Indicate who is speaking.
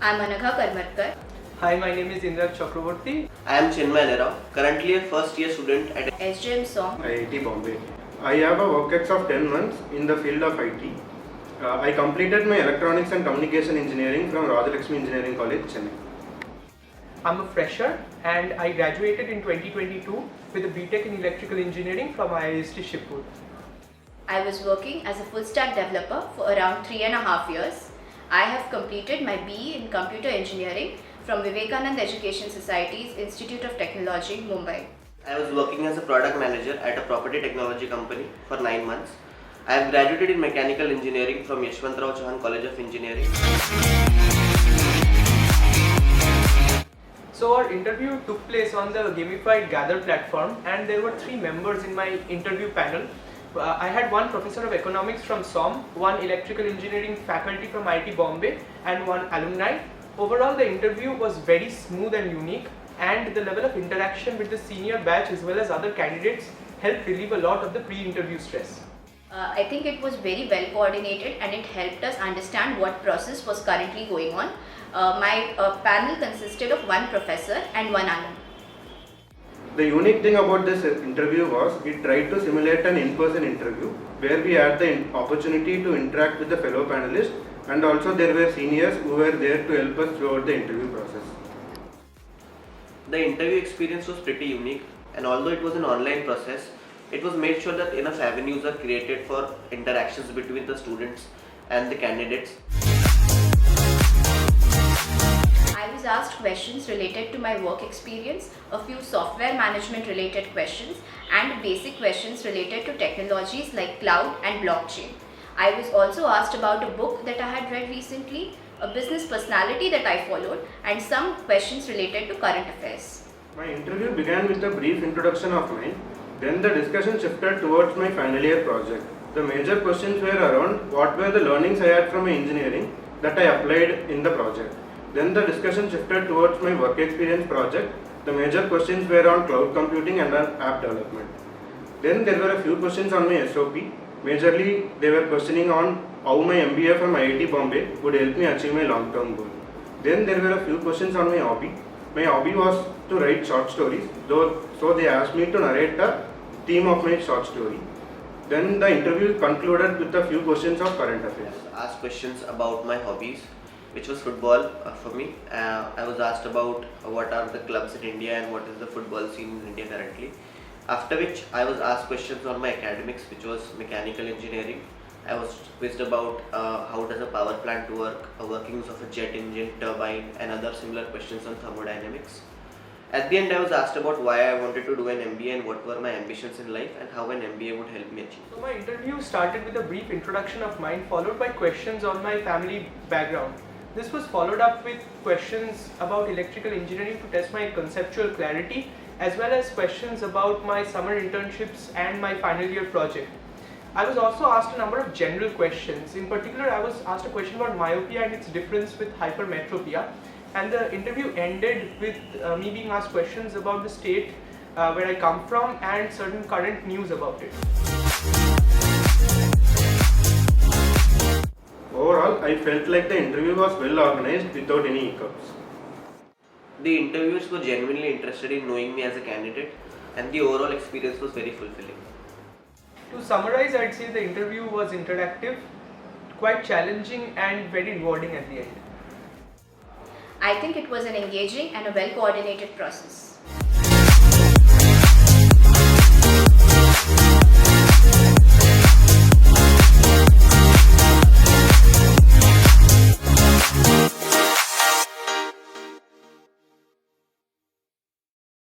Speaker 1: I'm Anagha Karmarkar.
Speaker 2: Hi, my name is Indrayudh Chakrabarti.
Speaker 3: I am Chinmay Anerao, currently a first year student at
Speaker 1: SJMSOM.
Speaker 4: IIT Bombay. I have a work ex of 10 months in the field of IT. I completed my electronics and communication engineering from Rajalakshmi Engineering College, Chennai.
Speaker 2: I'm a fresher and I graduated in 2022 with a BTech in Electrical Engineering from IIT Shipur.
Speaker 1: I was working as a full stack developer for around 3.5 years. I have completed my BE in Computer Engineering from Vivekananda Education Society's Institute of Technology, Mumbai.
Speaker 3: I was working as a product manager at a property technology company for 9 months. I have graduated in mechanical engineering from Yashwantrao Chauhan College of Engineering.
Speaker 2: So our interview took place on the gamified Gather platform and there were 3 members in my interview panel. I had one professor of economics from SOM, one electrical engineering faculty from IIT Bombay and one alumni. Overall the interview was very smooth and unique, and the level of interaction with the senior batch as well as other candidates helped relieve a lot of the pre-interview stress.
Speaker 1: I think it was very well coordinated and it helped us understand what process was currently going on. My panel consisted of one professor and one alum.
Speaker 4: The unique thing about this interview was it tried to simulate an in-person interview where we had the opportunity to interact with the fellow panelists, and also there were seniors who were there to help us throughout the interview process.
Speaker 3: The interview experience was pretty unique, and although it was an online process, it was made sure that enough avenues are created for interactions between the students and the candidates.
Speaker 1: I was asked questions related to my work experience, a few software management related questions, and basic questions related to technologies like cloud and blockchain. I was also asked about a book that I had read recently, a business personality that I followed, and some questions related to current affairs.
Speaker 4: My interview began with a brief introduction of mine. Then the discussion shifted towards my final year project. The major questions were around what were the learnings I had from my engineering that I applied in the project. Then the discussion shifted towards my work experience project. The major questions were on cloud computing and on app development. Then there were a few questions on my SOP. Majorly they were questioning on how my MBA from IIT Bombay would help me achieve my long-term goal. Then there were a few questions on my hobby. My hobby was to write short stories, so they asked me to narrate the theme of my short story. Then the interview concluded with a few questions of current affairs.
Speaker 3: I was asked questions about my hobbies, which was football for me. I was asked about what are the clubs in India and what is the football scene in India currently. After which I was asked questions on my academics, which was mechanical engineering. I was quizzed about how does a power plant work, workings of a jet engine, turbine, and other similar questions on thermodynamics. At the end I was asked about why I wanted to do an MBA and what were my ambitions in life and how an MBA would help me achieve.
Speaker 2: So my interview started with a brief introduction of mine followed by questions on my family background. This was followed up with questions about electrical engineering to test my conceptual clarity, as well as questions about my summer internships and my final year project. I was also asked a number of general questions. In particular, I was asked a question about myopia and its difference with hypermetropia. And the interview ended with me being asked questions about the state where I come from and certain current news about it.
Speaker 4: Overall, I felt like the interview was well organized without any hiccups.
Speaker 3: The interviewers were genuinely interested in knowing me as a candidate, and the overall experience was very fulfilling.
Speaker 2: To summarize, I'd say the interview was interactive, quite challenging and very rewarding at the end.
Speaker 1: I think it was an engaging and a well coordinated process.